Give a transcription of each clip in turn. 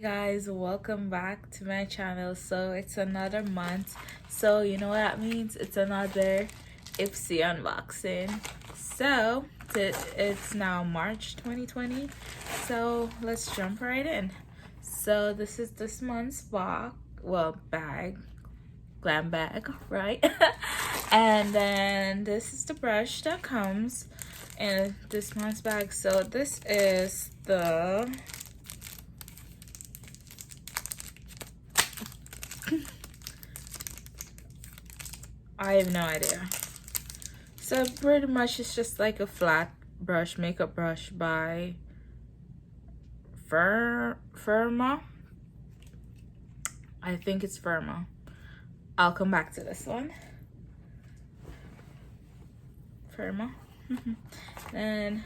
Guys, welcome back to my channel. So it's another month, so you know what that means. It's another Ipsy unboxing. So it's now March 2020, so let's jump right in. So this is this month's bag, Glam bag, right? And then this is the brush that comes in this month's bag. So this is the I have no idea. So pretty much it's just like a flat brush, makeup brush by Firma. I think it's Firma. I'll come back to this one. Firma. Then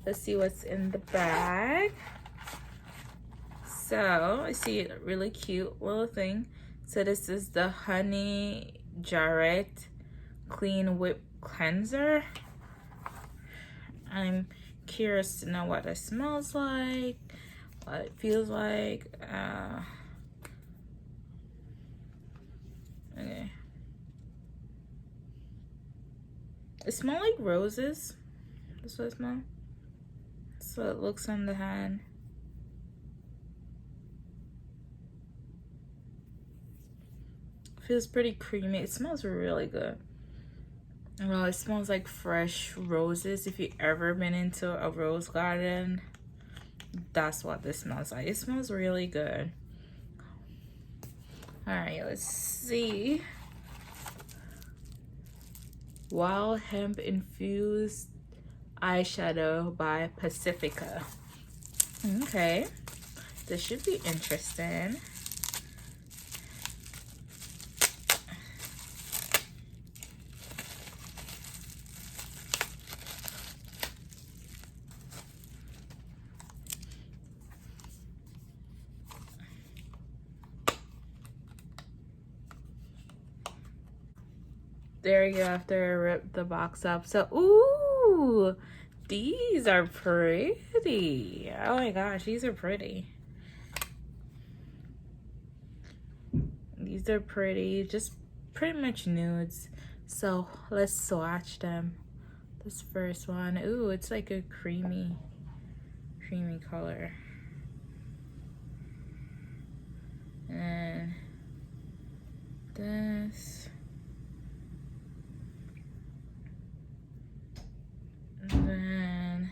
let's see what's in the bag. So I see a really cute little thing. So this is the Honey Jarrett Clean Whip Cleanser. I'm curious to know what it smells like, what it feels like. Okay. It smells like roses. That's what it smells. So it looks on the hand. Feels pretty creamy. It smells really good. Well, it smells like fresh roses. If you've ever been into a rose garden, that's what this smells like. It smells really good. All right, let's see. Wild Hemp Infused Eyeshadow by Pacifica. Okay, this should be interesting. There you go, after I ripped the box up. So, ooh, these are pretty. Oh my gosh, these are pretty. These are pretty, just pretty much nudes. So let's swatch them. This first one, ooh, it's like a creamy color. And this. And then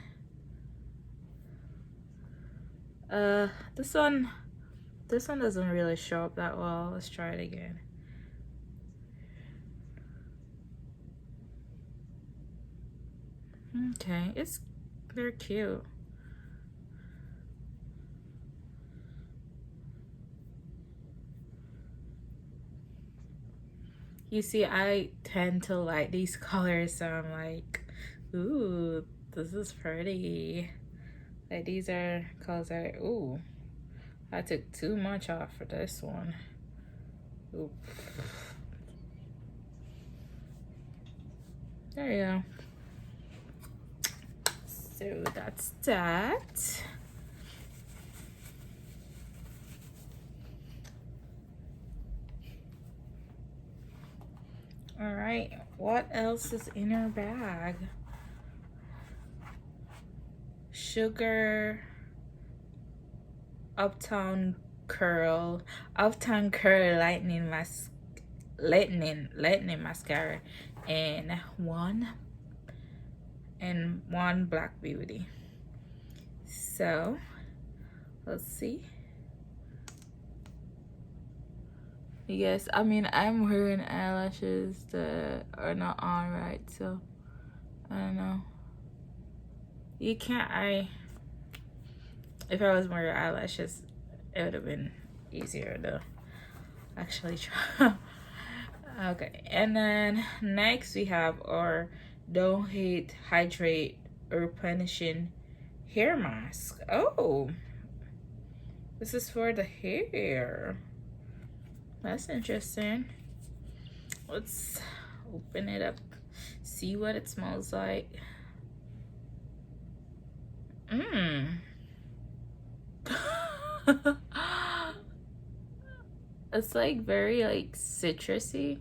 this one doesn't really show up that well. Let's try it again. Okay, they're cute. You see, I tend to like these colors, so I'm like, ooh, this is pretty. Like, these are colors that, ooh, I took too much off for this one. Ooh. There you go. So that's that. All right, what else is in our bag? Sugar Uptown Curl Lightning Mascara and one Black Beauty. So let's see. Yes, I mean, I'm wearing eyelashes that are not on right, so I don't know. You can't, if I was wearing eyelashes, it would have been easier to actually try. Okay, and then next we have our Don't Hate, Hydrate, Replenishing Hair Mask. Oh, this is for the hair. That's interesting. Let's open it up, see what it smells like. It's like very like citrusy.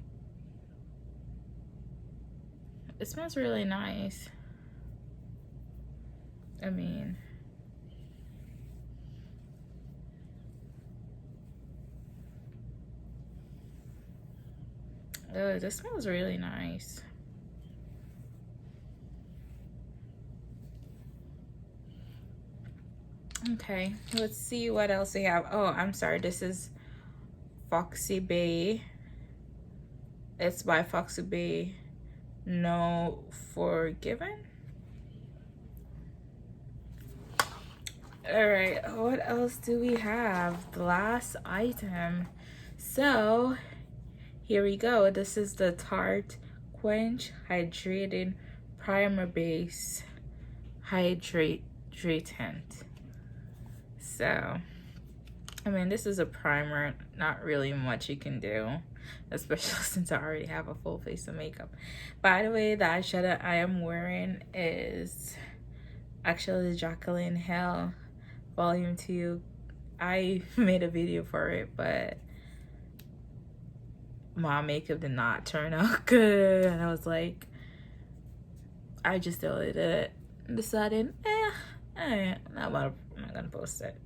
It smells really nice. I mean, oh, this smells really nice. Okay, let's see what else we have. Oh, I'm sorry, this is Foxy Bay. It's by Foxy Bay. No Forgiven. All right, what else do we have? The last item. So here we go. This is the Tarte Quench Hydrating Primer Base Hydratant. So, I mean, this is a primer. Not really much you can do, especially since I already have a full face of makeup. By the way, the eyeshadow I am wearing is actually the Jacqueline Hill Volume 2. I made a video for it, but my makeup did not turn out good. And I was like, I just deleted it and decided, I'm not gonna post it.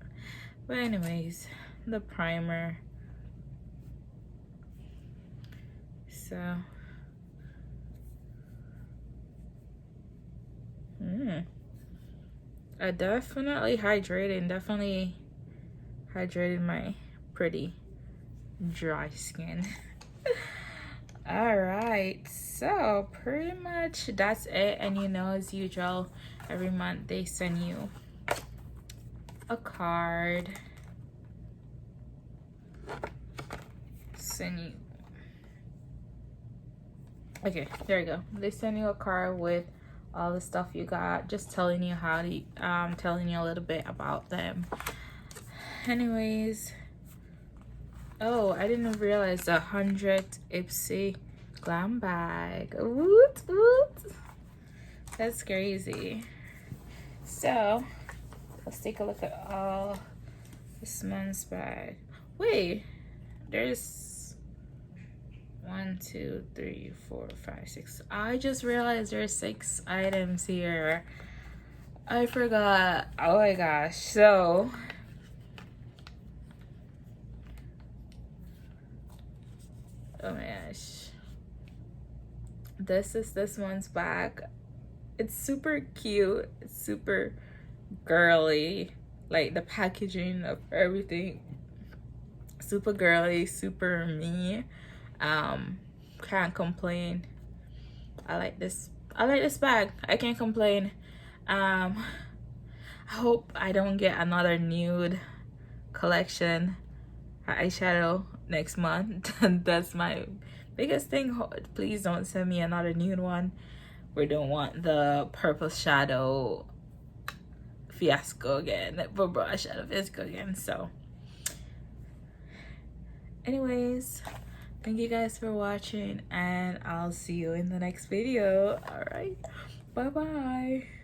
But anyways, the primer. So, I definitely hydrated my pretty dry skin. All right, so pretty much that's it. And you know, as usual, every month they send you a card. Okay, there you go. They send you a card with all the stuff you got, just telling you how to telling you a little bit about them. Anyways, oh, I didn't realize the 100th Ipsy Glam bag. Woot woot, that's crazy. So let's take a look at all this month's bag. Wait, there's 1, 2, 3, 4, 5, 6. I just realized there's 6 items here. I forgot. Oh my gosh. So oh my gosh, this is this month's bag. It's super cute. It's super girly. Like the packaging of everything, super girly, super me. Can't complain. I like this bag. I can't complain. I hope I don't get another nude collection eyeshadow next month. That's my biggest thing. Please don't send me another nude one. We don't want the purple shadow fiasco again, the brush shadow fiasco again. So anyways, thank you guys for watching, and I'll see you in the next video. All right, bye bye.